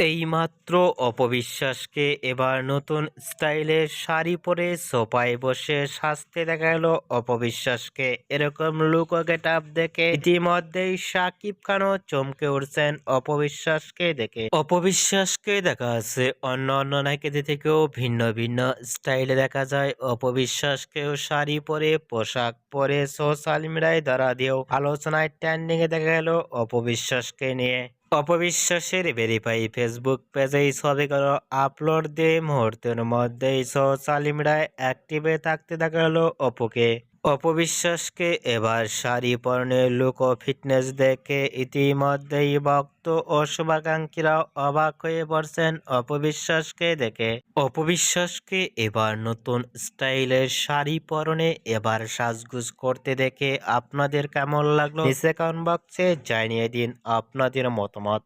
এইমাত্র অপবিশ্বাসকে এবার নতুন স্টাইলের শাড়ি পরে সোফায় বসে সাজতে দেখা গেল অপবিশ্বাসকে। এরকম লুক ও গেটআপ দেখে ইতিমধ্যেই শাকিব খানও চমকে উঠছেন অপবিশ্বাসকে দেখে। অপবিশ্বাসকে দেখা যাচ্ছে অন্য অন্য নায়িকাদের থেকেও ভিন্ন ভিন্ন স্টাইলে দেখা যায়। অপবিশ্বাসকেও শাড়ি পরে পোশাক পরে সোশ্যাল মিডিয়ায় দ্বারা দিয়েও আলোচনায় ট্রেন্ডিং এ দেখা গেল অপবিশ্বাসকে নিয়ে। অপবিশ্বাসের ভেরিফাই ফেসবুক পেজে এই ছবিগুলো আপলোড দিয়ে মুহূর্তের মধ্যেই সোশ্যাল মিডিয়ায় অ্যাক্টিভে থাকতে দেখা গেল অপুকে। অপবিশ্বাসকে এবার শাড়ি পরনের লুক ও ফিটনেস দেখে ইতিমধ্যেই ভক্ত ও শুভাকাঙ্ক্ষীরাও অবাক হয়ে পড়ছেন অপবিশ্বাসকে দেখে। অপবিশ্বাসকে এবার নতুন স্টাইলের শাড়ি পরনে এবার সাজগুজ করতে দেখে আপনাদের কেমন লাগলো নিচে কমেন্ট বক্সে জানিয়ে দিন আপনাদের মতামত।